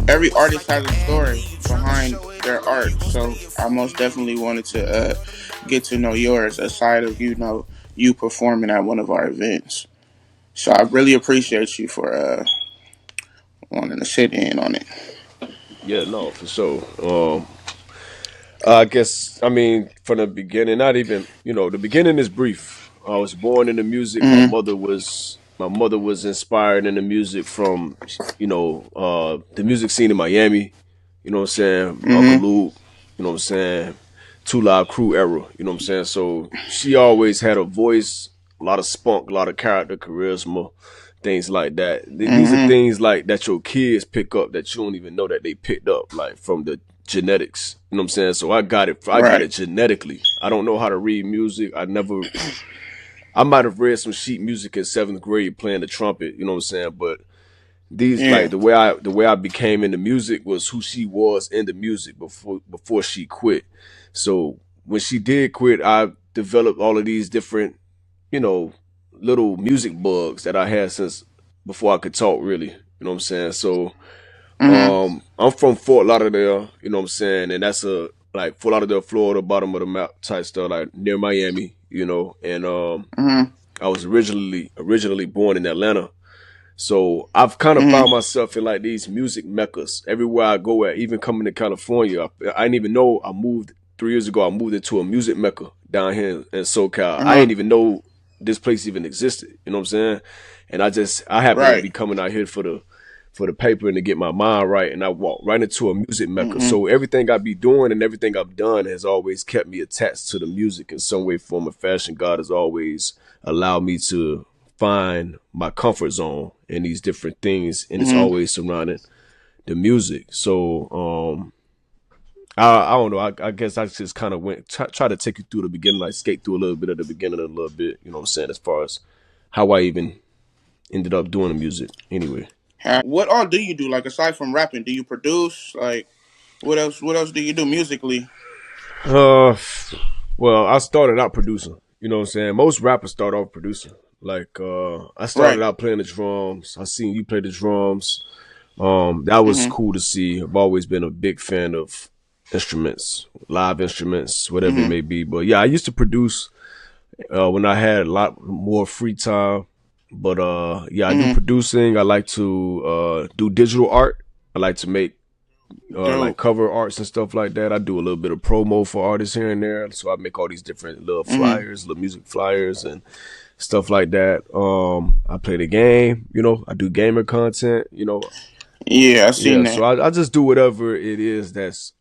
every artist has a story behind their art. So I most definitely wanted to get to know yours aside of you performing at one of our events. So I really appreciate you for wanting to sit in on it. Yeah, no, for sure. I guess I mean from the beginning, not even the beginning is brief. I was born into music. Mm-hmm. My mother was inspired in the music from the music scene in Miami. You know what I'm saying? Uncle Mm-hmm. Luke. You know what I'm saying? Two Live Crew era. You know what I'm saying? So she always had a voice, a lot of spunk, a lot of character, charisma, things like that. These are Mm-hmm. things like that your kids pick up that you don't even know that they picked up, like from the genetics. You know what I'm saying? So I got it. I got Right. it genetically. I don't know how to read music. I might have read some sheet music in seventh grade playing the trumpet. You know what I'm saying? But these like Yeah. the way I became into music was who she was in the music before she quit. So when she did quit, I developed all of these different, you know, little music bugs that I had since before I could talk really. You know what I'm saying? So Mm-hmm. I'm from Fort Lauderdale, you know what I'm saying? And that's a like Fort Lauderdale, Florida, bottom of the map type stuff, like near Miami, and Mm-hmm. I was originally born in Atlanta. So I've kind of Mm-hmm. found myself in like these music meccas everywhere I go at, even coming to California. I didn't even know I moved 3 years ago. I moved into a music mecca down here in SoCal. I Uh-huh. didn't even know this place even existed. You know what I'm saying? And I happened to Right. be coming out here for the paper and to get my mind right. And I walked right into a music mecca. Mm-hmm. So everything I be doing and everything I've done has always kept me attached to the music in some way, form, or fashion. God has always allowed me to find my comfort zone in these different things, and it's Mm-hmm. always surrounding the music. So I don't know. I guess I just kind of went try to take you through the beginning, like skate through a little bit of the beginning a little bit. You know what I'm saying? As far as how I even ended up doing the music. Anyway. What all do you do? Like aside from rapping, do you produce? Like what else? What else do you do musically? Uh, well, I started out producing. You know what I'm saying? Most rappers start off producing. Like I started Right. out playing the drums. I seen you play the drums. That was Mm-hmm. cool to see. I've always been a big fan of instruments, live instruments, whatever it Mm-hmm. may be. But yeah, I used to produce when I had a lot more free time. But yeah, I do Mm-hmm. producing. I like to do digital art. I like to make like Dope. cover arts and stuff like that. I do a little bit of promo for artists here and there. So I make all these different little Mm-hmm. flyers, little music flyers and stuff like that. I play the game, I do gamer content, Yeah, I seen yeah, so that. I just do whatever it is that's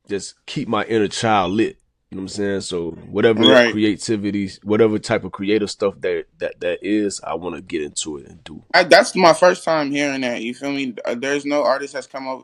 just keep my inner child lit. You know what I'm saying? So whatever Right. creativity, whatever type of creative stuff that is, I want to get into it and do. That's my first time hearing that. You feel me? There's no artist that's come on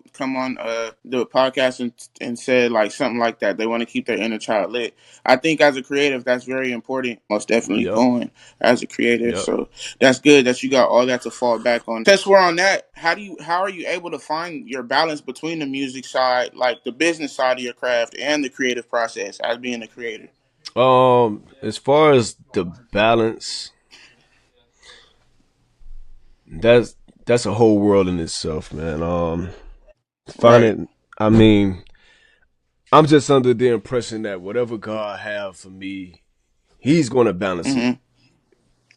the podcast and said like something like that. They want to keep their inner child lit. I think as a creative, that's very important. Most definitely Yep. going as a creative. Yep. So that's good that you got all that to fall back on. Since we're on that, how are you able to find your balance between the music side, like the business side of your craft, and the creative process as being a creator? As far as the balance, that's that's a whole world in itself, man. Right. Finding, I mean, I'm just under the impression that whatever God have for me, He's gonna balance it, Mm-hmm.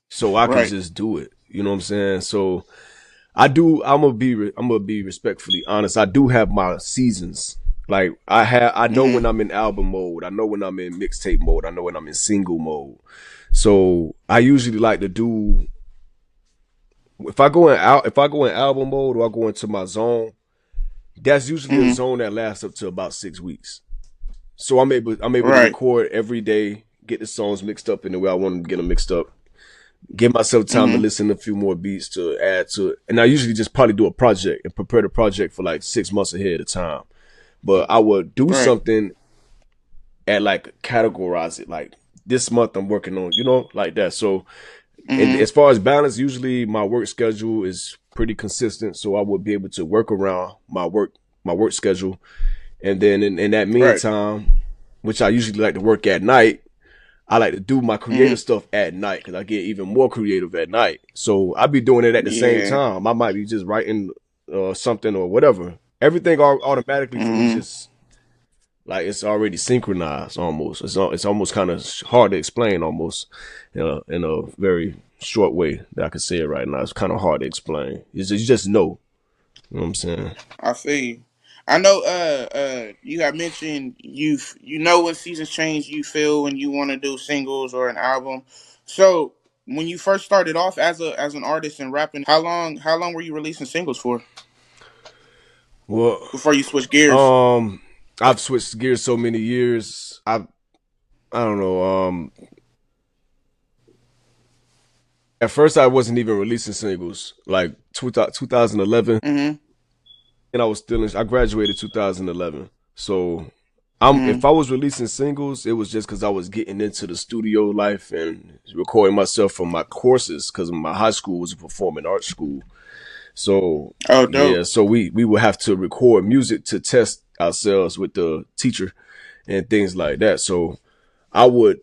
so I can Right. just do it. You know what I'm saying? So I do. I'm gonna be respectfully honest. I do have my seasons. Like I know Mm-hmm. when I'm in album mode. I know when I'm in mixtape mode. I know when I'm in single mode. So I usually like to do if I go in album mode or I go into my zone. That's usually a Mm-hmm. zone that lasts up to about 6 weeks. So I'm able to Right. record every day, get the songs mixed up in the way I want them to get them mixed up, give myself time to Mm-hmm. listen to a few more beats to add to it. And I usually just probably do a project and prepare the project for like 6 months ahead of time. But I would do Right. something and like categorize it. Like this month I'm working on, like that. So and Mm-hmm. as far as balance, usually my work schedule is pretty consistent. So I would be able to work around my work schedule. And then in that Right. meantime, which I usually like to work at night, I like to do my Mm-hmm. creative stuff at night because I get even more creative at night. So I be doing it at the same Yeah. time. I might be just writing something or whatever, everything automatically for me Mm-hmm. just like it's already synchronized almost. It's almost kind of hard to explain almost in a very short way that I can say it right now. It's kind of hard to explain. You just know. You know what I'm saying? I feel you. I know. You have mentioned you know when seasons change, you feel when you want to do singles or an album. So when you first started off as an artist and rapping, how long were you releasing singles for Well, before you switched gears? um, I've switched gears so many years. I don't know. At first I wasn't even releasing singles. Like 2011, Mm-hmm. and I graduated 2011. So I'm Mm-hmm. if I was releasing singles, it was just because I was getting into the studio life and recording myself from my courses because my high school was a performing arts school. So Oh, yeah, dope. so we would have to record music to test ourselves with the teacher and things like that. So I would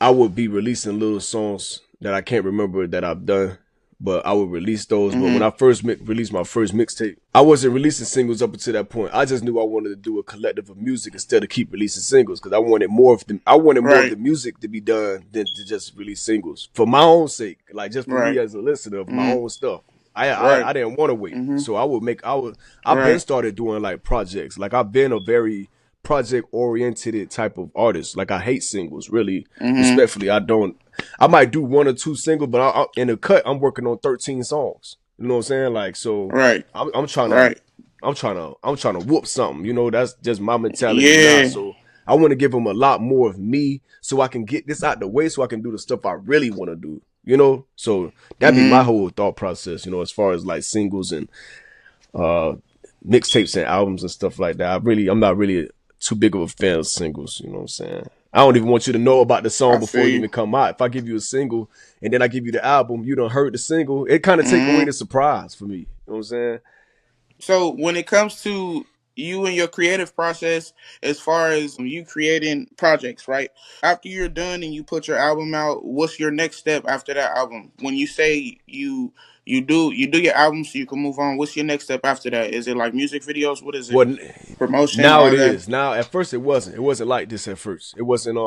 I would be releasing little songs that I can't remember that I've done, but I would release those. But when Mm-hmm. I first released my first mixtape, I wasn't releasing singles up until that point. I just knew I wanted to do a collective of music instead of keep releasing singles because I wanted more of the Right. music to be done than to just release singles for my own sake, like just for me Right. as a listener of my Mm-hmm. own stuff. Right. I didn't want to wait, Mm-hmm. so I've been Right. started doing like projects. Like I've been a very project oriented type of artist. Like I hate singles, really. Mm-hmm. Respectfully, I don't. I might do one or two singles, but in the cut, I'm working on 13 songs. You know what I'm saying? Like so, Right. I'm trying to Right. I'm trying to whoop something. You know, that's just my mentality now. Yeah. So I want to give them a lot more of me, so I can get this out the way, so I can do the stuff I really want to do. You know, so that'd be my Mm-hmm. whole thought process. You know, as far as like singles and uh mixtapes and albums and stuff like that. I'm not really too big of a fan of singles. You know what I'm saying? I don't even want you to know about the song I before feel it you. even come out. If I give you a single and then I give you the album, you done heard the single. It kind of take away Mm-hmm. the surprise for me. You know what I'm saying? So when it comes to you and your creative process, as far as you creating projects, right? After you're done and you put your album out, what's your next step after that album? When you say you do your album so you can move on, what's your next step after that? Is it like music videos? What is it? Well, Promotion, now it all that? is. Now at first it wasn't. It wasn't like this at first. It wasn't.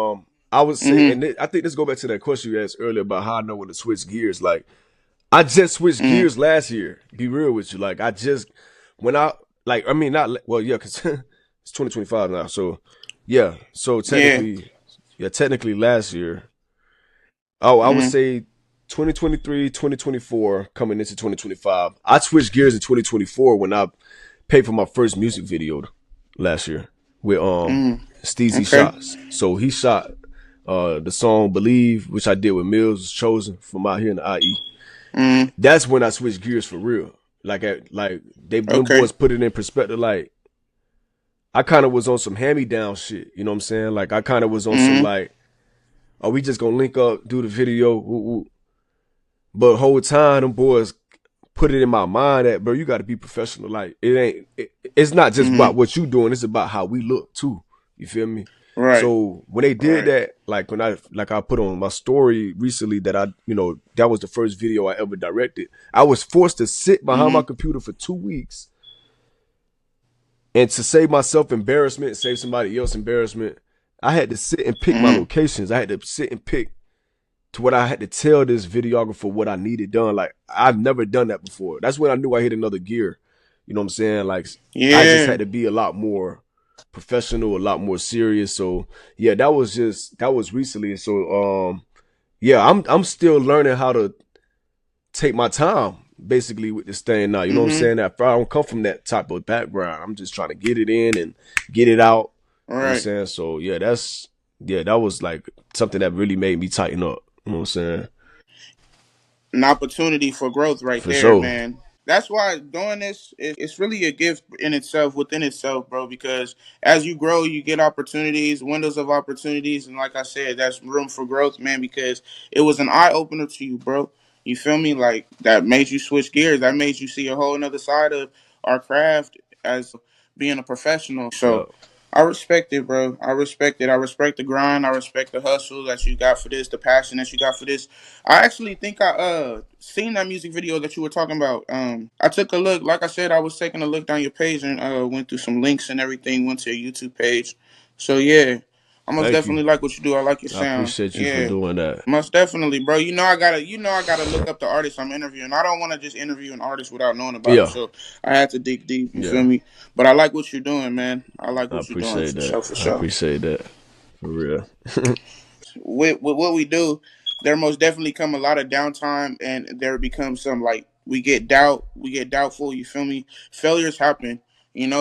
I would say, Mm-hmm. and I think this go back to that question you asked earlier about how I know when to switch gears. Like I just switched Mm-hmm. gears last year. Be real with you. Like I just when I like I mean not well yeah because it's 2025 now. So yeah. So Yeah. technically last year. Oh, I would Mm-hmm. say 2023, 2024 coming into 2025. I switched gears in 2024 when I paid for my first music video last year with Mm-hmm. Steezy Okay. Shots. So he shot the song Believe, which I did with Mills was chosen from out here in the IE. Mm-hmm. That's when I switched gears for real. Like they them Okay. boys put it in perspective. Like I kind of was on some hand me down shit. You know what I'm saying? Like I kind of was on some Mm-hmm. like, are we just gonna link up, do the video? But whole time them boys put it in my mind that bro, you got to be professional. Like it's not just about Mm-hmm. what you doing. It's about how we look too. You feel me? Right. So when they did Right. that, like when I put on my story recently that that was the first video I ever directed. I was forced to sit behind my Mm-hmm. computer for 2 weeks and to save myself embarrassment, save somebody else embarrassment. I had to sit and pick my Mm-hmm. locations. I had to sit and pick to what I had to tell this videographer what I needed done. Like I've never done that before. That's when I knew I hit another gear. You know what I'm saying? Like I just Yeah. had to be a lot more professional, a lot more serious. So yeah, that was recently. So yeah, I'm still learning how to take my time basically with this thing now. You know what I'm Mm-hmm. saying? I don't come from that type of background. I'm just trying to get it in and get it out. You know what I'm Right. saying? So yeah, that was like something that really made me tighten up. You know what I'm saying? An opportunity for growth right For there, sure. man. That's why doing this it's really a gift in itself, within itself, bro. Because as you grow, you get opportunities, windows of opportunities, and like I said, that's room for growth, man. Because it was an eye opener to you, bro. You feel me? Like that made you switch gears. That made you see a whole another side of our craft as being a professional. So Yeah. I respect it, bro. I respect it. I respect the grind. I respect the hustle that you got for this, the passion that you got for this. I actually think I seen that music video that you were talking about. I took a look. Like I said, I was taking a look down your page and went through some links and everything. Went to your YouTube page. So yeah, I most Thank you. definitely like what you do. I like your I sound. appreciate you for Yeah. doing that. Most definitely, bro. You know I gotta look up the artist I'm interviewing. I don't want to just interview an artist without knowing about him. Yeah, So I had to dig deep. You feel yeah. me? But I like what you're doing, man. I like I what you're doing appreciate for that. sure, for I sure. appreciate that. For real. With what we do, there most definitely come a lot of downtime, and there becomes some like we get doubtful. You feel me? Failures happen,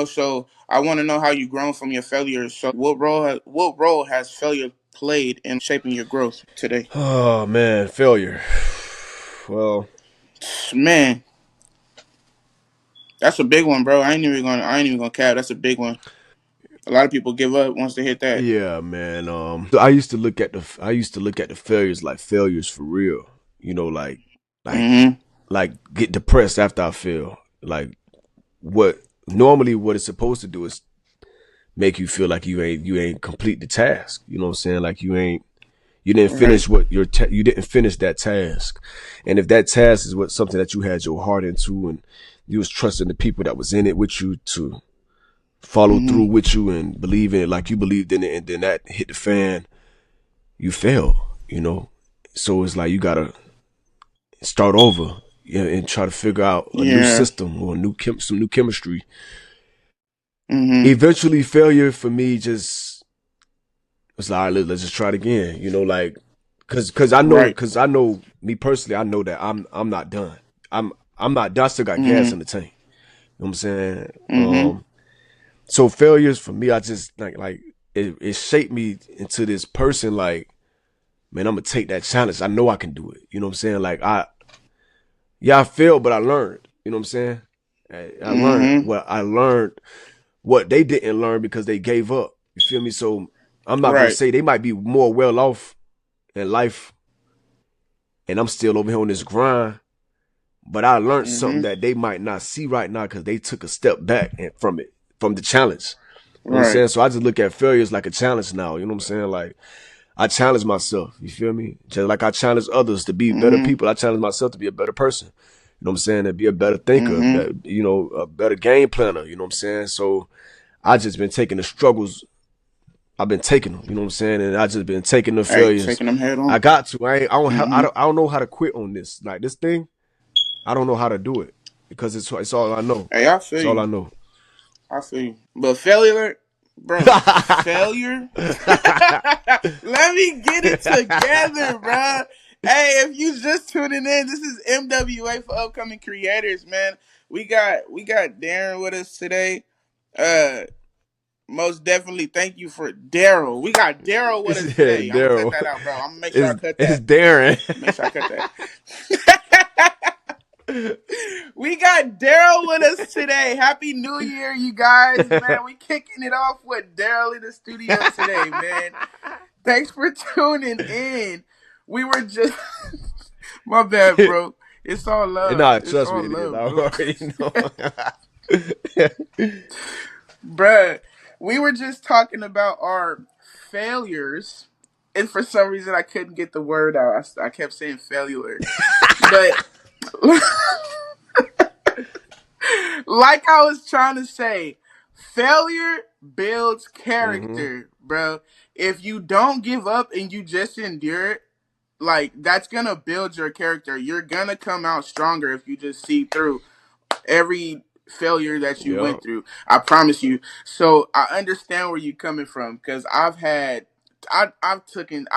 So I want to know how you grown from your failures. So what role has failure played in shaping your growth today? Oh man, failure. Well, Man, that's a big one, bro. I ain't even gonna cap. That's a big one. A lot of people give up once they hit that. yeah, man. So I used to look at the failures like failures for real. You know, like Mm-hmm. like get depressed after I fail. Like what normally what it's supposed to do is make you feel like you ain't complete the task. You know what I'm saying? Like you didn't Right. finish you didn't finish that task. And if that task is what something that you had your heart into and you was trusting the people that was in it with you to follow through Mm-hmm. with you and believe in it like you believed in it, and then that hit the fan, you fail, you know. So it's like you gotta start over, yeah, and try to figure out a new Yeah. system or some new chemistry. Mm-hmm. Eventually, failure for me just was like, all right, let's just try it again, you know, like Right. cause I know me personally, I know that I'm not done. I'm not done. I still got gas Mm-hmm. in the tank. You know what I'm saying? Mm-hmm. So failures for me, I just like it shaped me into this person. Like, man, I'm gonna take that challenge. I know I can do it. You know what I'm saying? Like I failed, but I learned. You know what I'm saying? Mm-hmm. I learned what they didn't learn because they gave up. You feel me? So I'm not gonna Right. say they might be more well off in life, and I'm still over here on this grind. But I learned something Mm-hmm. that they might not see right now because they took a step back from it, from the challenge. You know what I'm Right. saying? So I just look at failures like a challenge now. You know what I'm saying? Like I challenge myself. You feel me? Just like I challenge others to be better Mm-hmm. people, I challenge myself to be a better person. You know what I'm saying? To be a better thinker, Mm-hmm. a better game planner. You know what I'm saying? So I just been taking the struggles. I've been taking them. You know what I'm saying? And I just been taking the Hey, failures. taking them head I on. got to. Mm-hmm. I don't know how to quit on this. Like this thing, I don't know how to do it because it's all I know. Hey, I feel It's all you. I know. I feel you. But failure, bro. Failure. Let me get it together, bro. Hey, if you just tuning in, this is MWA for upcoming creators, man. We got Darren with us today. Uh, Most definitely thank you for Daryl. We got Daryl with It's us today. I'm gonna cut Daryl. that out, bro. I'm gonna make sure I cut It's that. Darren. Make sure I cut that. We got Daryl with us today. Happy New Year, you guys, man. We kicking it off with Daryl in the studio today, man. Thanks for tuning in. We were just my bad, bro. It's all love. Nah, It's trust all me, it is. I love, bro. already know. Bruh, we were just talking about our failures, and for some reason I couldn't get the word out. I kept saying failure, but like I was trying to say, failure builds hmm character, bro. If you don't give up and you just endure it, like that's gonna build your character. You're gonna come out stronger if you just see through every failure that you Yeah. went through. I promise you. So I understand where you're coming from because I've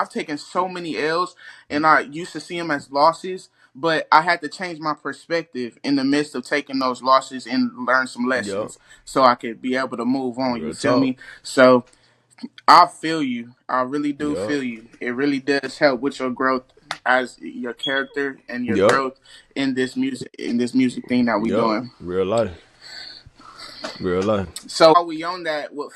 taken so many L's and I used to see them as losses, but I had to change my perspective in the midst of taking those losses and learn some Yep. lessons so I could be able to move on. You Real feel talk. me? So I feel you. I really do Yep. feel you. It really does help with your growth as your character and your Yep. growth in this music thing that we Yep. doing. Real life. Real life. So while we on that with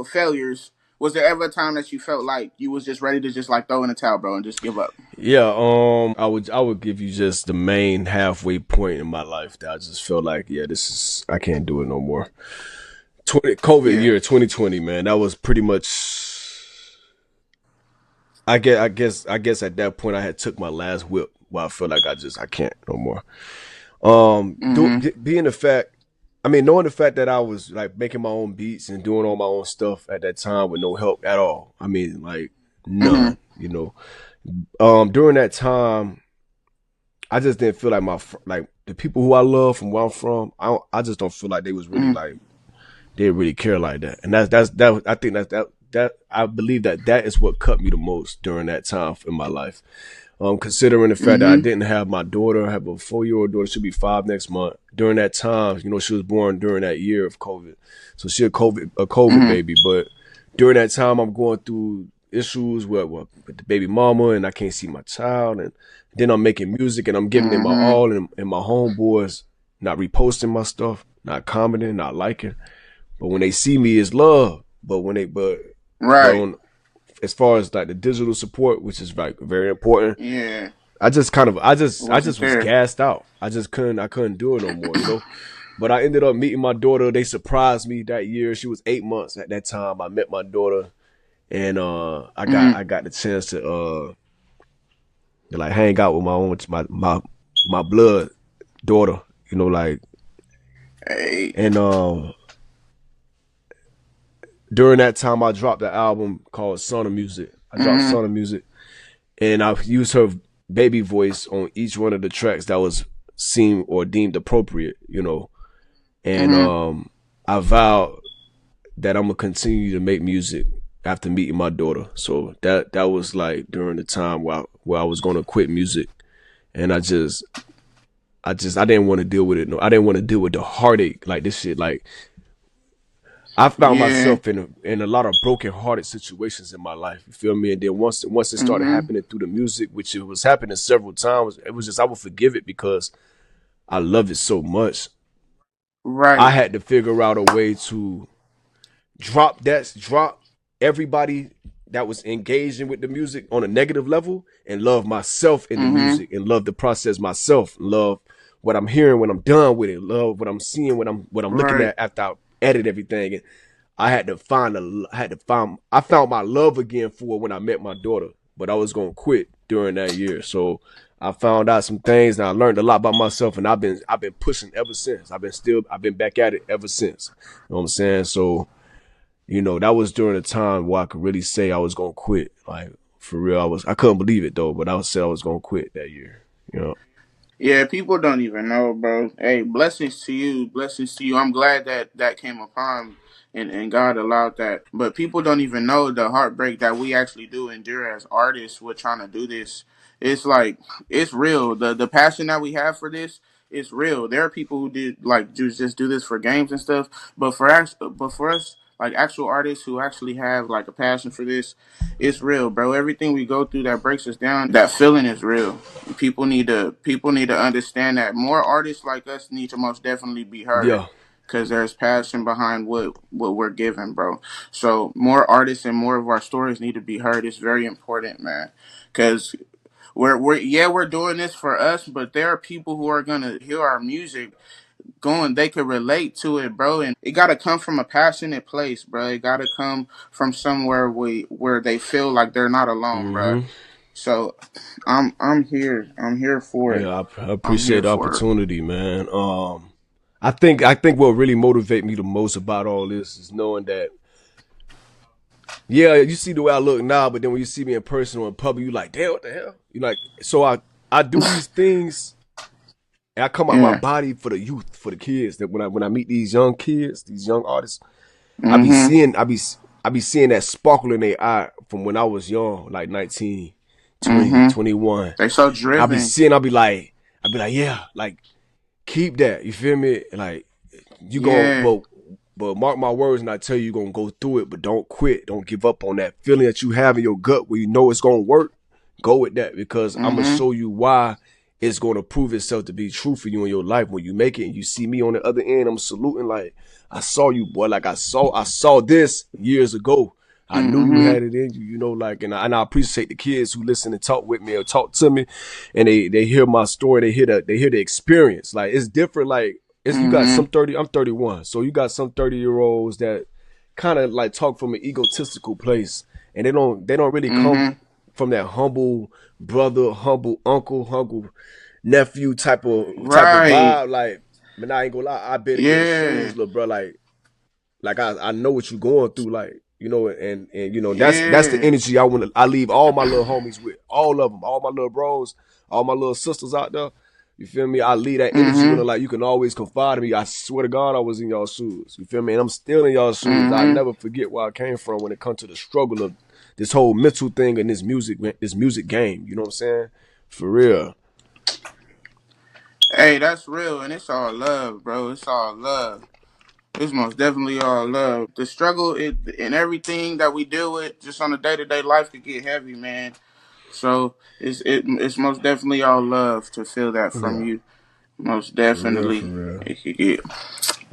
failures, was there ever a time that you felt like you was just ready to just like throw in the towel, bro, and just give up? Yeah, I would give you just the main halfway point in my life that I just felt like, yeah, this is I can't do it no more. COVID Yeah. year 2020, man. That was pretty much. I guess at that point I had took my last whip. Where I feel like I can't no more. Mm-hmm. Being the fact, I mean, knowing the fact that I was like making my own beats and doing all my own stuff at that time with no help at all. I mean, like Mm-hmm. none. During that time, I just didn't feel like like the people who I love from where I'm from. I just don't feel like they was really Mm-hmm. like they didn't really care like that. And that I think that I believe that is what cut me the most during that time in my life. Considering the fact that I Mm-hmm. didn't have my daughter, I have a 4 year old daughter, she'll be 5 next month. During that time, she was born during that year of COVID, so she a COVID Mm-hmm. baby. But during that time, I'm going through issues with the baby mama, and I can't see my child, and then I'm making music and I'm giving it my Mm-hmm. all, and my homeboys not reposting my stuff, not commenting, not liking. But when they see me, it's love. But Right. on as far as like the digital support, which is like very important, Yeah. I just kind of It I wasn't just was there. gassed out. I couldn't do it no more. But I ended up meeting my daughter. They surprised me that year. She was 8 months at that time. I met my daughter, and I got Mm-hmm. I got the chance to like hang out with my blood daughter. Like, Hey. and during that time I dropped the album called Son of Music. I dropped Mm-hmm. Son of Music, and I used her baby voice on each one of the tracks that was seen or deemed appropriate. And Mm-hmm. I vowed that I'm gonna continue to make music after meeting my daughter. So that was like during the time where I was gonna quit music, and I didn't want to deal with it. No, I didn't want to deal with the heartache like this shit. Like, I found Yeah. myself in a lot of broken hearted situations in my life. You feel me? And then once it started Mm-hmm. happening through the music, which it was happening several times, it was just I would forgive it because I love it so much. I Right. had to figure out a way to drop everybody that was engaging with the music on a negative level and love myself in the Mm-hmm. music and love the process myself, love what I'm hearing when I'm done with it, love what I'm seeing when I'm looking Right. at after I edit everything. And I found my love again for it when I met my daughter, but I was gonna quit during that year. So I found out some things and I learned a lot about myself, and I've been pushing ever since. I've been back at it ever since. You know what I'm saying? So, that was during a time where I could really say I was gonna quit. Like, for real, I couldn't believe it though, but I said I was gonna quit that year. You know. Yeah, people don't even know, bro. Hey, blessings to you. Blessings to you. I'm glad that that came upon and God allowed that. But people don't even know the heartbreak that we actually do endure as artists. We're trying to do this. It's like it's real. The passion that we have for this is real. There are people who did like just do this for games and stuff. But for us, like actual artists who actually have like a passion for this, it's real, bro. Everything we go through that breaks us down, that feeling is real. People need to understand that more artists like us need to most definitely be heard Yeah. because there's passion behind what we're given, bro. So more artists and more of our stories need to be heard. It's very important, man. Because we're doing this for us, but there are people who are gonna hear our music going, they could relate to it, bro. And it gotta come from a passionate place, bro. It gotta come from somewhere where they feel like they're not alone, bro. Mm-hmm. So I'm here. I'm here for it. Yeah, I I'm appreciate here the for it. opportunity, man. I think what really motivates me the most about all this is knowing that, yeah, you see the way I look now, but then when you see me in person or in public, you like, damn, what the hell? You like, so I do these things and I come out my Yeah. body for the youth, for the kids. That when I meet these young kids, these young artists, I be Mm-hmm. seeing I be I be seeing that sparkle in their eye from when I was young, like 19, 20, Mm-hmm. 21. They so I be driven. seeing, I be like, yeah, like keep that. You feel me? Like, you gon' Yeah. but mark my words, and I tell you, you're gonna go through it, but don't quit. Don't give up on that feeling that you have in your gut where you know it's gonna work. Go with that, because I'm gonna Mm-hmm. show you why it's gonna prove itself to be true for you in your life. When you make it and you see me on the other end, I'm saluting like, I saw you, boy. Like, I saw this years ago. I knew you Mm-hmm. had it in you, like, and I appreciate the kids who listen and talk with me or talk to me, and they hear my story, they hear the experience. Like, it's different. Like, it's you got some Mhm. 30. I'm 31, so you got some 30-year-olds that kind of like talk from an egotistical place, and they don't really come Mhm. from that humble brother, humble uncle, humble nephew type of Right. vibe. Like, man, I ain't gonna lie, I've been in your Yeah. shoes, little bro. Like I know what you're going through, like, and that's the Yeah. energy I leave all my little homies with, all of them, all my little bros, all my little sisters out there. You feel me? I leave that energy with them, Mhm. like, you can always confide in me. I swear to God, I was in y'all shoes. You feel me? And I'm still in y'all shoes. I Mhm. never forget where I came from when it comes to the struggle of this whole mental thing and this music game. You know what I'm saying? For real. Hey, that's real, and it's all love, bro. It's all love. It's most definitely all love. The struggle and everything that we deal with just on a day to day life could get heavy, man. So it's most definitely all love to feel that from Yeah. you. Most For real. For definitely, real. it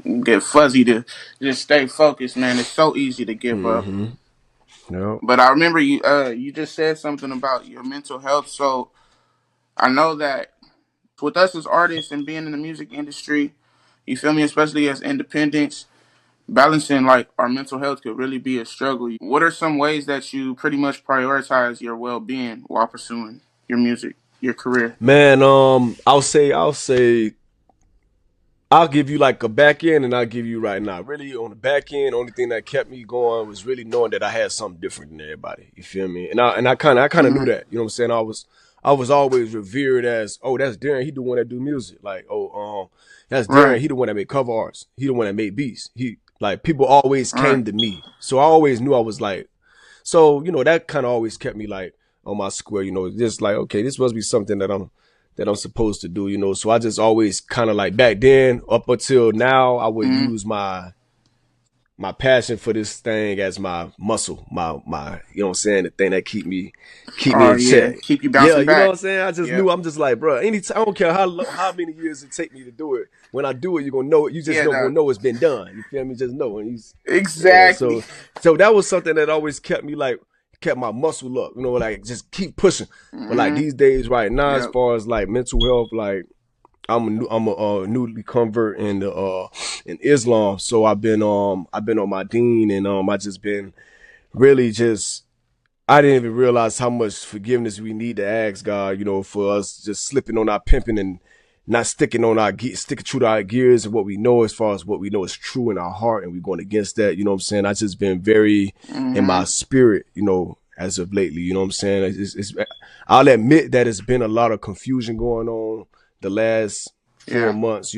could get fuzzy to just stay focused, man. It's so easy to give up. Mm-hmm. Yep. But I remember you just said something about your mental health. So I know that with us as artists and being in the music industry, you feel me, especially as independents, balancing like our mental health could really be a struggle. What are some ways that you pretty much prioritize your well being while pursuing your music, your career? Man, I'll say I'll give you like a back end, and I'll give you right now. Really, on the back end, only thing that kept me going was really knowing that I had something different than everybody. You feel me? And I kind of knew Mm-hmm. that. You know what I'm saying? I was always revered as, oh, that's Darren. He the one that do music. Like, oh, that's Darren. Right. He the one that make cover arts. He the one that made beats. He, like, people always Right. came to me, so I always knew I was like, so, that kind of always kept me like on my square, just like, okay, this must be something that I'm supposed to do, So I just always kind of like, back then up until now, I would Mm-hmm. use my passion for this thing as my muscle, my what I'm saying, the thing that keep me Oh in yeah, check. keep you Yeah, bouncing you know what back. I'm saying? I just knew. Yep. I'm just like, bro, anytime, I don't care how many years it take me to do it. When I do it, you're gonna know it. You just Yeah. know gonna No. know it's been done. You feel me? Just know. And yeah, Exactly. so that was something that always kept my muscle up, like, just keep pushing. But like Mm-hmm. these days right now, as Yep. far as like mental health, like, I'm a newly convert in Islam, so I've been on my deen, and I just been really just, I didn't even realize how much forgiveness we need to ask God, for us just slipping on our pimping and not sticking true to our gears and what we know, as far as what we know is true in our heart, and we're going against that. You know what I'm saying? I just been very in Mm-hmm. my spirit, as of lately. You know what I'm saying? I'll admit that it's been a lot of confusion going on the last four Yeah. months,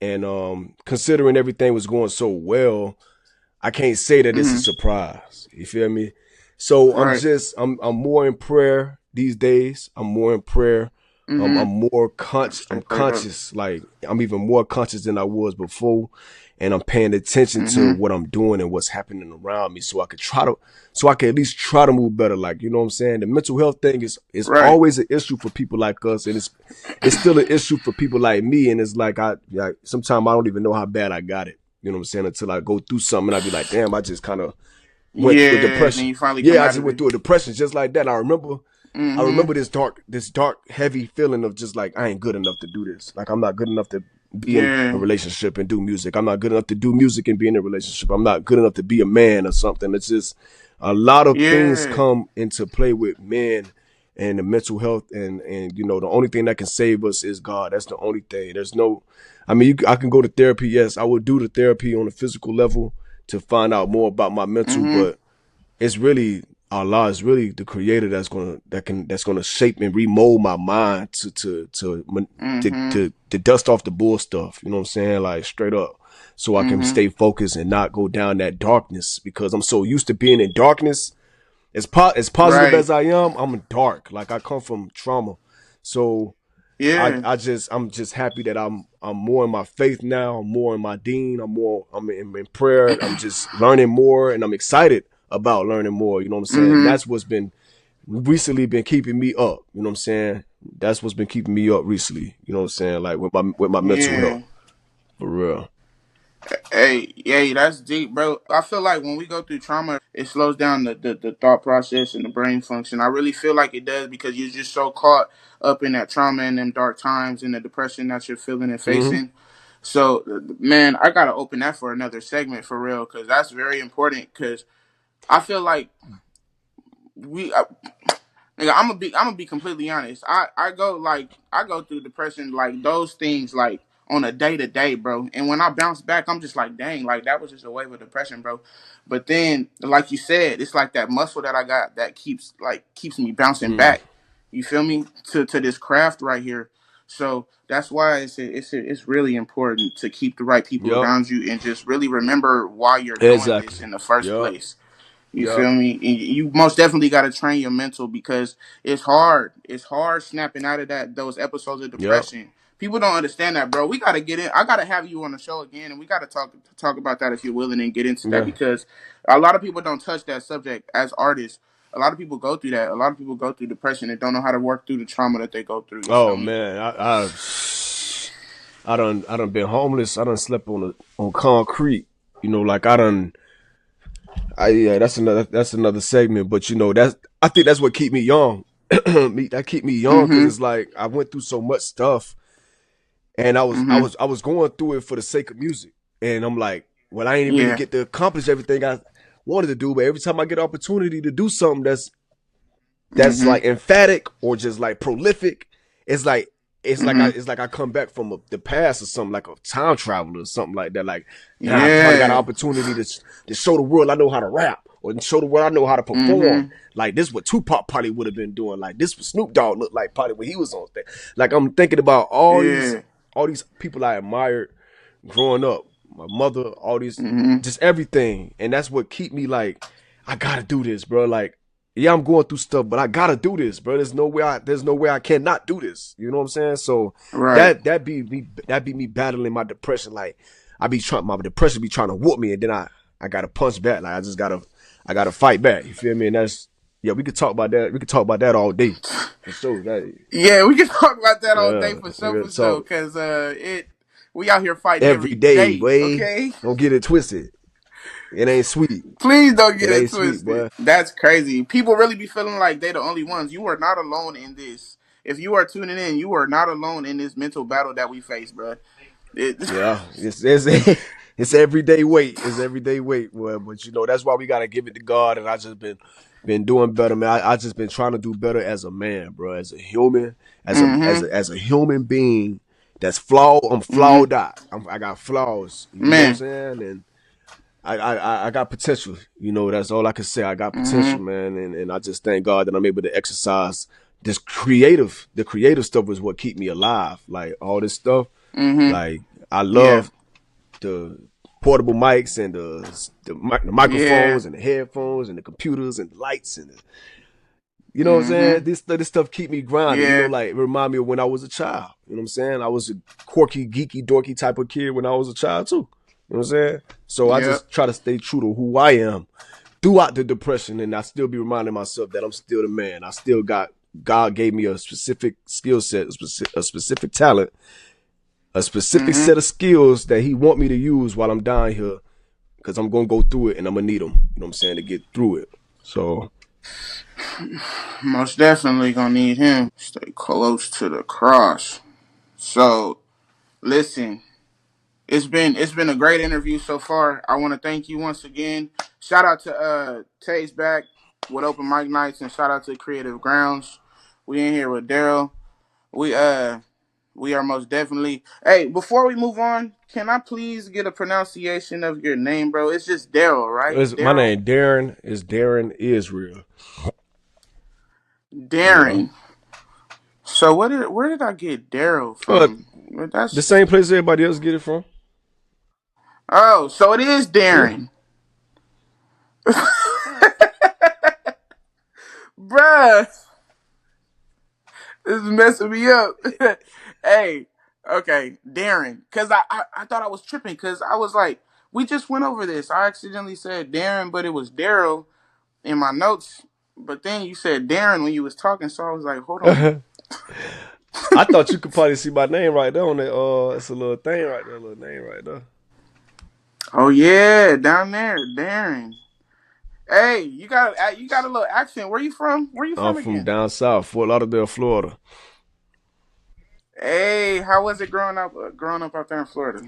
and considering everything was going so well, I can't say that it's a Mm-hmm. surprise. You feel me? So Right. I'm more in prayer these days. I'm more in prayer. I'm Mm-hmm. more Stay I'm prayed up. conscious. Like, I'm even more conscious than I was before, and I'm paying attention to Mm-hmm. what I'm doing and what's happening around me, so I can at least try to move better. Like, you know what I'm saying? The mental health thing is Right. always an issue for people like us, and it's still an issue for people like me. And it's like, sometimes I don't even know how bad I got it. You know what I'm saying? Until I go through something, and I be like, damn, I just kind of went through a Yeah. Then depression. you finally Yeah, come I out just of went it. through a depression just like that. I Mm-hmm. remember this dark, heavy feeling of just like, I ain't good enough to do this. Like, I'm not good enough to be in a Yeah. relationship and do music. I'm not good enough to do music and be in a relationship. I'm not good enough to be a man or something. It's just a lot of things Yeah. come into play with men and the mental health, and the only thing that can save us is God. That's the only thing. There's no, I mean, I can go to therapy. Yes, I would do the therapy on a physical level to find out more about my mental, Mm-hmm. but it's really Allah is really the creator that's gonna shape and remold my mind Mm-hmm. to dust off the bull stuff. You know what I'm saying? Like, straight up, so I can Mm-hmm. stay focused and not go down that darkness, because I'm so used to being in darkness. As positive Right. as I am, I'm dark. Like, I come from trauma, so Yeah. I'm just happy that I'm more in my faith now. I'm more in my deen. I'm in prayer. I'm just learning more, and I'm excited about learning more. You know what I'm saying? Mm-hmm. That's what's been recently been keeping me up. You know what I'm saying? That's what's been keeping me up recently. You know what I'm saying? Like, with my mental health, Yeah. for real. Hey, yeah, that's deep, bro. I feel like when we go through trauma, it slows down the thought process and the brain function. I really feel like it does because you're just so caught up in that trauma and them dark times and the depression that you're feeling and Hmm. facing. So, man, I gotta open that for another segment for real, because that's very important. Because I feel like we, nigga, I'm gonna be completely honest. I go through depression like those things like on a day to day, bro. And when I bounce back, I'm just like, dang, like that was just a wave of depression, bro. But then, like you said, it's like that muscle that I got that keeps me bouncing Mm. back. You feel me? To this craft right here. So that's why it's really important to keep the right people Yup. around you and just really remember why you're doing Exactly. this in the first Yup. place. You Yup. feel me? And you most definitely got to train your mental because it's hard. It's hard snapping out of those episodes of Yup. depression. People don't understand that, bro. We got to get in. I got to have you on the show again, and we got to talk about that if you're willing and get into that Yeah. because a lot of people don't touch that subject as artists. A lot of people go through that. A lot of people go through depression and don't know how to work through the trauma that they go through. You feel Oh me? man, I done been homeless. I done slept on concrete. You know, like yeah, that's another segment. But I think that's what keep me young. That keep me young because Mm-hmm. it's like I went through so much stuff, and I was I Mm-hmm. was I was going through it for the sake of music, and I'm like, well, I ain't really Yeah. get to accomplish everything I wanted to do, but every time I get an opportunity to do something that's Mm-hmm. like emphatic or just like prolific, it's like Mm-hmm. it's like I come back from the past or something, like a time traveler or something like that. Like, now I finally got an Yeah. opportunity to show the world I know how to rap or show the world I know how to perform. Mm-hmm. Like, this is what Tupac probably would have been doing. Like, this what Snoop Dogg looked like probably when he was on stage. Like, I'm thinking about Yeah. all these people I admired growing up. My mother, all these, Mm-hmm. just everything, and that's what keep me like, I gotta do this, bro. Like, yeah, I'm going through stuff, but I gotta do this, bro. There's no way I cannot do this. You know what I'm saying? So Right. that be me battling my depression. Like, my depression be trying to whoop me, and then I gotta punch back. Like, I gotta fight back. You feel me? And that's, yeah, we could talk about that. We could talk about that all day. For sure. Yeah, we can talk about that all day Yeah, for we sure, gotta for sure. talk Cause we out here fighting every every day, day. boy. Okay, Don't get it twisted. It ain't sweet. please don't get It it ain't sweet, twisted. boy. That's crazy. People really be feeling like they the only ones. You are not alone in this. If you are tuning in, you are not alone in this mental battle that we face, bro. It, Yeah, it's it's everyday weight. It's everyday weight, boy. But that's why we gotta give it to God. And I just been doing better, man. I just been trying to do better as a man, bro. As a human, mm-hmm. as a human being that's flawed. I'm Mm-hmm. flawed out. I got flaws. You know what I'm Man. saying? And I got potential. That's all I can say. I got potential, Mm-hmm. man. And I just thank God that I'm able to exercise the creative stuff is what keep me alive. Like, all this stuff. Mm-hmm. Like, I Yeah. love the portable mics and the Yeah. microphones and the headphones and the computers and the lights and you know what I'm Mm-hmm. saying? This stuff keep me grinding. Yeah. Like, it remind me of when I was a child. You know what I'm saying? I was a quirky, geeky, dorky type of kid when I was a child too. You know what I'm saying? So I Yep. just try to stay true to who I am throughout the depression, and I still be reminding myself that I'm still the man. I still got God gave me a specific skill set, a specific talent, a specific Mm-hmm. set of skills that He want me to use while I'm down here, because I'm gonna go through it and I'm gonna need them. You know what I'm saying, to get through it. So Most definitely gonna need him. Stay close to the cross. So listen, it's been a great interview so far. I want to thank you once again. Shout out to Taste Back with Open Mic Nights, and shout out to Creative Grounds. We in here with Daryl. We we are most definitely. Hey, before we move on, can I please get a pronunciation of your name, bro? It's just Daryl, right? my Daryl. name Darren is Darren Israel. Yeah. Darren. So where did I get Daryl But from? the That's same place everybody else get it from. oh, so it is Yeah. Darren. Bruh, this is messing me up. Hey, okay, Darren. Cause I thought I was tripping because I was like, we just went over this. I accidentally said Darren, but it was Daryl in my notes. But then you said Darren when you was talking, so I was like, hold on. I thought you could probably see my name right there on that. It's a little thing right there, a little name right there. Oh yeah, down there, Darren. Hey, you got a little accent. Where you from? Where you I'm from from again? down south, Fort Lauderdale, Florida. Hey, how was it growing up? Growing up out there in Florida?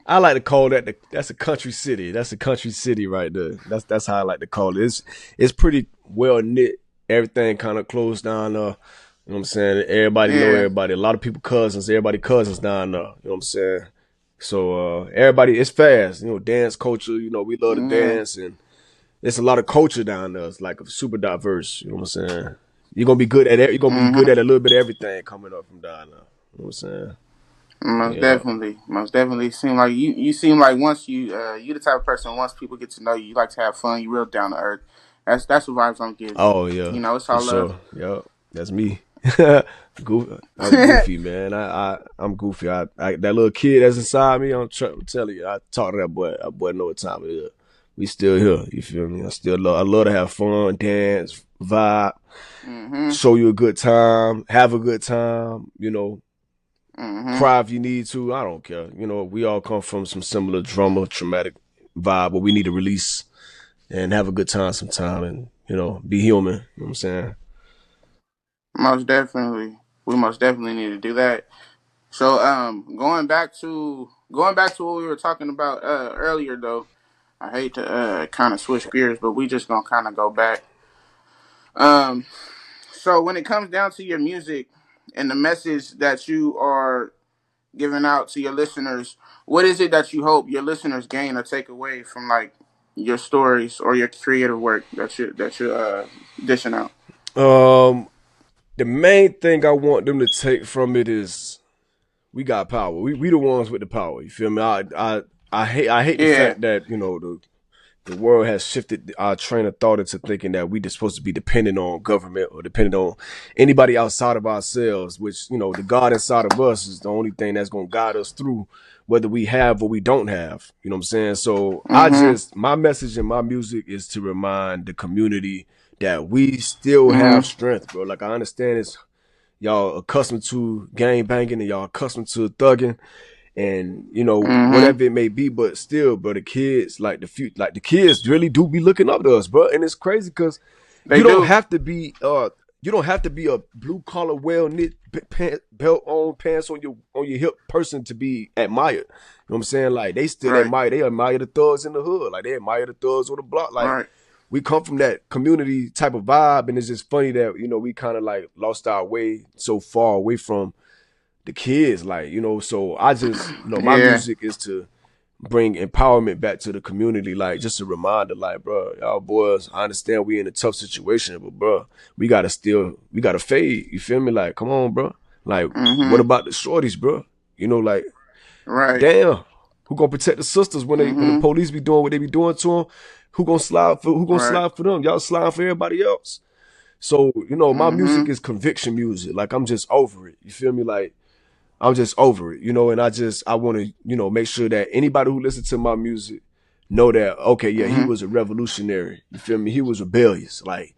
I like to call that that's a country city. That's a country city right there. That's how I like to call it. It's pretty well knit. Everything kind of closed down. You know what I'm saying? Everybody know Yeah. everybody. A lot of people cousins. Everybody cousins down there. You know what I'm saying? So everybody, it's fast. You know, dance culture. You know, we love to Yeah. dance, and there's a lot of culture down there. It's like super diverse. You know what I'm saying? You're gonna be good at it. You're gonna be good Mhm. at a little bit of everything coming up from down there. You know what I'm saying? Most Yeah. definitely, most definitely. Seem like you seem like once you the type of person once people get to know you, you like to have fun. You real down to earth. That's the vibes I'm getting. Oh yeah, You know, it's for all love. sure. Yep, that's me. I'm goofy, man. I'm goofy. That little kid that's inside me. I'm telling you. I talk to that boy. That boy know what time it is. We still here. You feel me? I love to have fun, dance, vibe, Mhm. show you a good time, have a good time. You know, Mhm. cry if you need to. I don't care. You know, we all come from some similar drama, traumatic vibe, but we need to release and have a good time sometime, and be human. You know what I'm saying? Most definitely, we most definitely need to do that. So, going back to what we were talking about earlier, though. I hate to kind of switch gears, but we just gonna kind of go back. Um, so when it comes down to your music and the message that you are giving out to your listeners, what is it that you hope your listeners gain or take away from like your stories or your creative work that you're dishing out? Um, the main thing I want them to take from it is we got power. We the ones with the power. You feel me? I hate the Yeah. fact that the world has shifted our train of thought into thinking that we just supposed to be dependent on government or dependent on anybody outside of ourselves, which, the God inside of us is the only thing that's going to guide us through whether we have or we don't have. You know what I'm saying? So Mhm. my message in my music is to remind the community that we still have Mhm. strength, bro. Like, I understand it's y'all accustomed to gang banging and y'all accustomed to thugging and Mhm. whatever it may be, but still, bro, the kids like the kids really do be looking up to us, bro, and it's crazy because They you don't do. have to be you don't have to be a blue collar, well knit, belt on, pants on your hip person to be admired. You know what I'm saying? Like Right. they admire the thugs in the hood, like they admire the thugs on the block, like. Right. We come from that community type of vibe, and it's just funny that we kind of like lost our way so far away from the kids, like, so I just, my Yeah. music is to bring empowerment back to the community, like just a reminder, like, bro, y'all boys, I understand we in a tough situation, but bro, we gotta fade, you feel me? Like, come on, bro. Like, what Mhm. about the shorties, bro? Like, Right. damn, who gonna protect the sisters when the Mhm. police be doing what they be doing to them? Who gonna Right. slide for them? Y'all slide for everybody else. So, my music Mhm. is conviction music. Like, I'm just over it. You feel me? Like, I'm just over it, and I want to, make sure that anybody who listens to my music know that, okay, yeah, he Mhm. was a revolutionary. You feel me? He was rebellious. Like,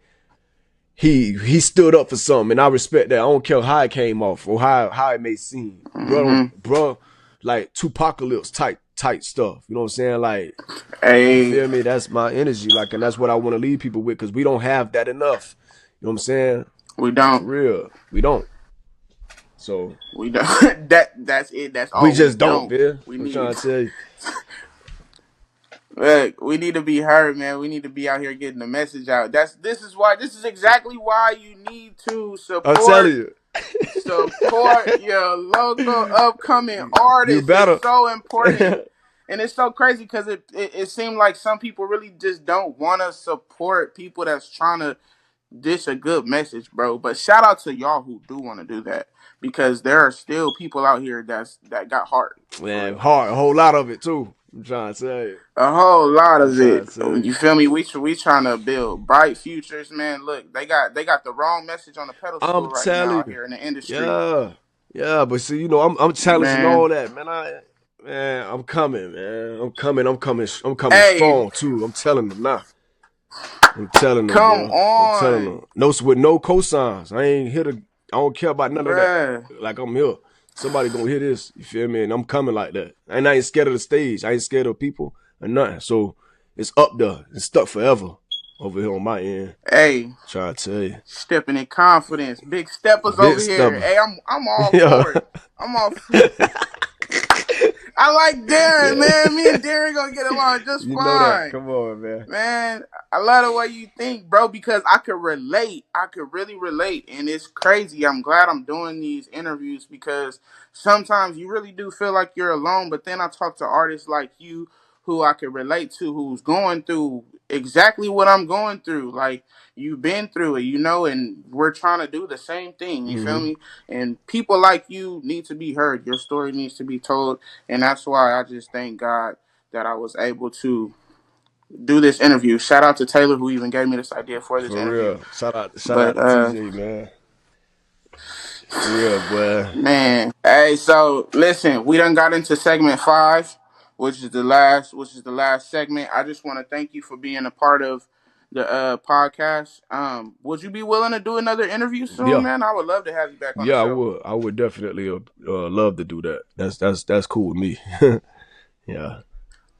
he stood up for something, and I respect that. I don't care how it came off or how it may seem, bro. Mhm. Bro, like Tupacalypse type stuff. You know what I'm saying? Like, you Hey, feel me? That's my energy. Like, and that's what I want to leave people with because we don't have that enough. You know what I'm saying? we For don't. real, we don't. So We don't. That's it. That's we all we just don't, don't. man. We I'm need. trying to tell you. Look, we need to be heard, man. We need to be out here getting the message out. This is why. This is exactly why you need to I'm telling support you. your local upcoming You artists. It's better. so important. And it's so crazy because it seems like some people really just don't want to support people that's trying to dish a good message, bro. But shout out to y'all who do want to do that because there are still people out here that got heart for Man, real. hard. A whole lot of it too. I'm trying to tell you. A whole lot I'm of trying it. to tell You you. feel me? We trying to build bright futures, man. Look, they got the wrong message on the I'm pedestal right now telling out you. here in the industry, Yeah. Yeah, but see, I'm challenging man. all that, man. I'm coming, man. I'm coming Hey, strong too. I'm telling them now. I'm telling them, come bro. I'm telling on, them. No, with no cosigns. I ain't here to. I don't care about none of that. bruh. Like, I'm here. Somebody gonna hear this. You feel me? And I'm coming like that. And I ain't scared of the stage. I ain't scared of people or nothing. So it's up there. It's stuck forever. over here on my end. Hey, Try to tell you. stepping in confidence. Big steppers Bit over here. stubborn. Hey, I'm all Yeah. for it. I'm all for I like Darren, Yeah. man. Me and Darren gonna get along just You know that. fine. Come on, man. Man, I love the way you think, bro, because I could relate. I could really relate. And it's crazy. I'm glad I'm doing these interviews because sometimes you really do feel like you're alone. But then I talk to artists like you who I could relate to, who's going through exactly what I'm going through. Like, you've been through it, and we're trying to do the same thing. You feel Hmm. me? And people like you need to be heard. Your story needs to be told. And that's why I just thank God that I was able to do this interview. Shout out to Taylor who even gave me this idea for this For interview. real. Shout out But to TJ, man. For real, boy. man, hey, so listen, we done got into segment 5, which is the last segment. I just want to thank you for being a part of the podcast. Would you be willing to do another interview soon, Yeah. man? I would love to have you back on the Yeah, I show. would. I would definitely love to do that. That's cool with me. Yeah.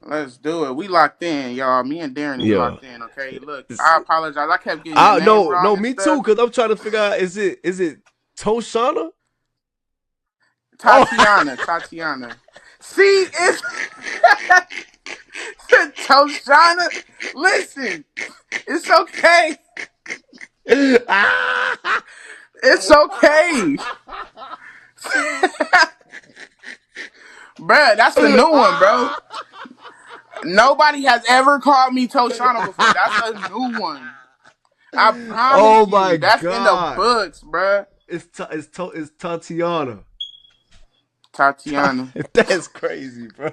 Let's do it. We locked in, y'all. Me and Darren is Yeah. locked in. Okay, look, It's- I apologize. I kept getting your I name no, wrong no, and me too, stuff. because I'm trying to figure out is it Toshana? Oh, Tatiana. See, it's Toshana. Listen, it's okay. It's okay. Bruh, that's a new one, bro. Nobody has ever called me Toshana before. That's a new one. I promise oh you. my That's in the God. books, bruh. It's Tatiana. Tatiana. That's crazy, bro.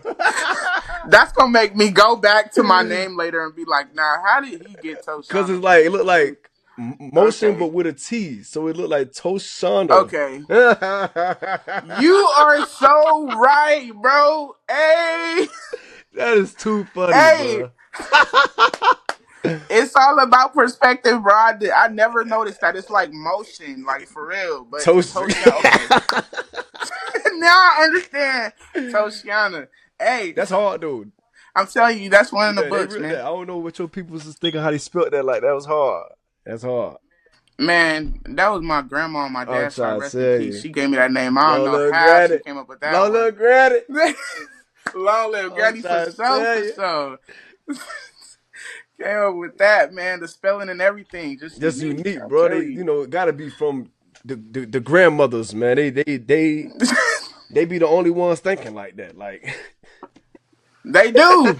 That's gonna make me go back to my name later and be like, nah, how did he get Cause Toshana it's from like it me? looked like motion, Okay. but with a T, so it looked like Toshana. Okay. You are so right, bro. Hey, That is too funny, hey. bro. It's all about perspective, bro. I never noticed that it's like motion, like for real. But Toast. Toshiana, okay. Now I understand Toshiana. Hey, That's hard, dude. I'm telling you, that's one in the Yeah, they books, read man. that. I don't know what your people was thinking how they spelled that. Like that was hard. That's hard. Man, that was my grandma on my I'm dad's side. trying to Rest in tell peace. you. She gave me that name. I don't Long know live how she granny. came up with that Long one. live granny. Long live I'm Granny for trying to sure, tell for you. sure. Came up with that, man. The spelling and everything, just Just unique. unique, I bro. tell They, you. it gotta be from the grandmothers, man. They be the only ones thinking like that. Like They do.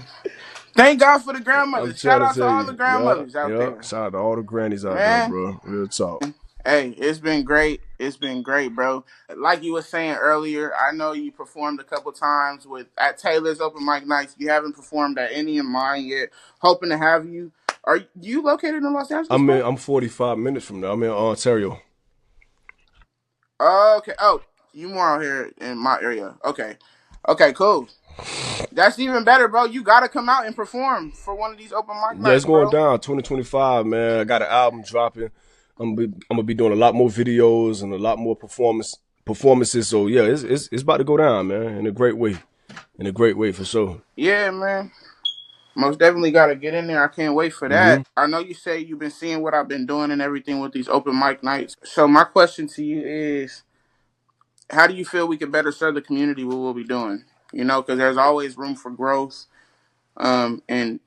Thank God for the I'm grandmothers. Shout trying to out to tell all the you. Yeah, grandmothers out yeah. there. Shout out to all the grannies out there, Man, bro. Real talk. hey, it's been great. It's been great, bro. Like you were saying earlier, I know you performed a couple times with at Taylor's open mic nights. You haven't performed at any of mine yet. Hoping to have you. Are you located in Los Angeles, bro? I'm 45 minutes from there. I'm in Ontario. Okay. Oh, you more out here in my area. Okay. Okay, cool. That's even better, bro. You gotta come out and perform for one of these open mic Yeah, it's nights, going bro. down 2025, man. I got an album dropping. I'm gonna be doing a lot more videos and a lot more performances. So yeah, it's about to go down, man, in a great way. In a great way for sure. Yeah, man. Most definitely gotta get in there. I can't wait for Hmm. that. I know you say you've been seeing what I've been doing and everything with these open mic nights. So my question to you is, how do you feel we can better serve the community with what we're doing? Because there's always room for growth. And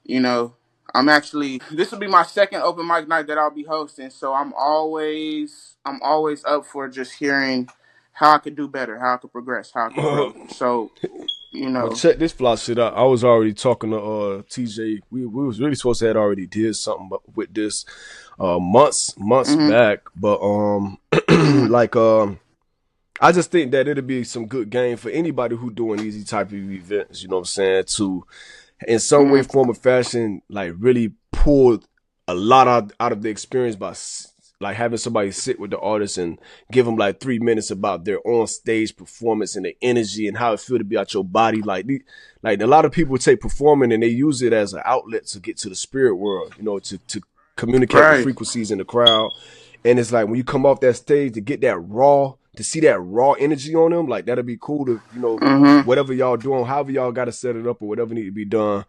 I'm actually this will be my second open mic night that I'll be hosting. So I'm always up for just hearing how I could do better, how I could progress, how I could grow. So you Well, know, check this fly shit out. I was already talking to TJ. We was really supposed to had already did something with this months hmm back, but hmm like I just think that it'll be some good game for anybody who doing these type of events. You know what I'm saying? To in some way, hmm form, or fashion, like really pull a lot out of the experience by like having somebody sit with the artist and give them like 3 minutes about their on stage performance and the energy and how it feel to be out your body. Like a lot of people take performing and they use it as an outlet to get to the spirit world. To communicate with right. frequencies in the crowd. And it's like when you come off that stage to get that to see that raw energy on them, like that'd be cool to, hmm whatever y'all doing, however y'all got to set it up or whatever need to be done.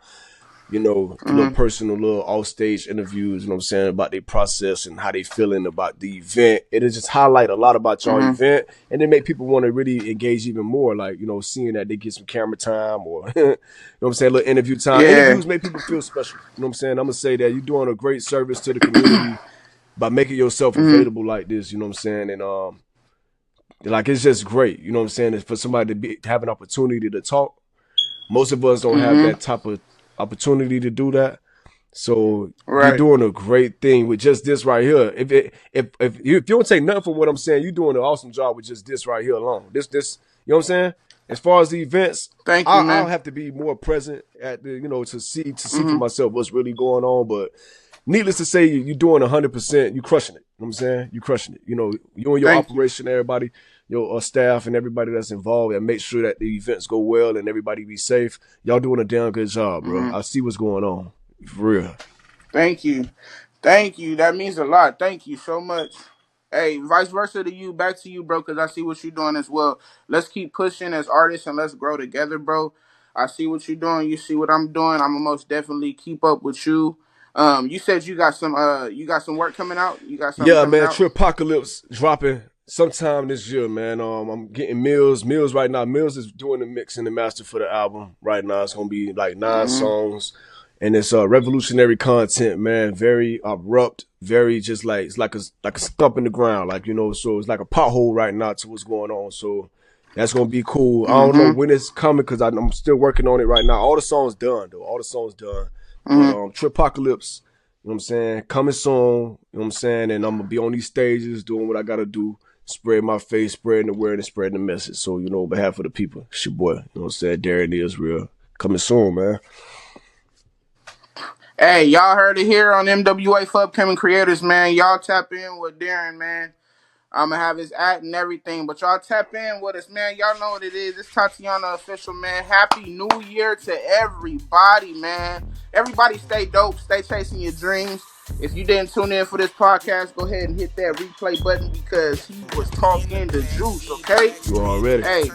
you know, the little Mm-hmm. personal, little off stage interviews, you know what I'm saying, about their process and how they feeling about the event. It'll just highlight a lot about your Mm-hmm. event and then make people want to really engage even more, like, you know, seeing that they get some camera time or, you know what I'm saying, a little interview time. Yeah. Interviews make people feel special. You know what I'm saying? I'm going to say that you're doing a great service to the community by making yourself Mm-hmm. available like this, you know what I'm saying? And, like, it's just great, you know what I'm saying, for somebody to have an opportunity to talk. Most of us don't have Mm-hmm. that type of opportunity to do that. So you're Right. doing a great thing with just this right here. If you don't take nothing from what I'm saying, you're doing an awesome job with just this right here alone. This you know what I'm saying? As far as the events, Thank you, I'll man. have to be more present at the, you know, to see for Mm-hmm. myself what's really going on. But needless to say, you're doing 100%. You crushing it. You know what I'm saying? You crushing it. You know, you and your Thank you. operation, everybody, your staff and everybody that's involved, and make sure that the events go well and everybody be safe. Y'all doing a damn good job, bro. Mm-hmm. I see what's going on. For real. Thank you. Thank you. That means a lot. Thank you so much. Hey, vice versa to you. Back to you, bro, because I see what you're doing as well. Let's keep pushing as artists and let's grow together, bro. I see what you're doing. You see what I'm doing. I'm gonna most definitely keep up with you. You said you got some work coming out. You got something Yeah, coming man. out. Trip Apocalypse dropping sometime this year, man. I'm getting Mills. Mills right now. Mills is doing the mix and the master for the album right now. It's gonna be like 9 songs, and it's revolutionary content, man. Very abrupt, very just like it's like a stump in the ground, like, you know. So it's like a pothole right now to what's going on. So that's gonna be cool. I don't know Mm-hmm. when it's coming because I'm still working on it right now. All the songs done though. All the songs done. But Mm-hmm. Trip Apocalypse, you know what I'm saying? Coming soon, you know what I'm saying? And I'm gonna be on these stages doing what I gotta do, spread my face, spreading the word and spreading the message. So, you know, on behalf of the people, it's your boy, you know what I'm saying? Darren Israel. Coming soon, man. Hey, y'all heard it here on MWA for upcoming creators, man. Y'all tap in with Darren, man. I'm gonna have his at and everything, but y'all tap in with us, man. Y'all know what it is. It's Tatiana official, man. Happy New Year to everybody, man. Everybody stay dope, stay chasing your dreams. If you didn't tune in for this podcast, go ahead and hit that replay button because he was talking the juice, okay? You already. Hey,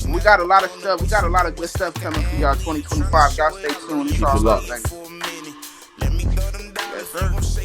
we got a lot of stuff. We got a lot of good stuff coming for y'all 2025. Y'all stay tuned. It's Keep it all love, locked. baby. Yes, sir.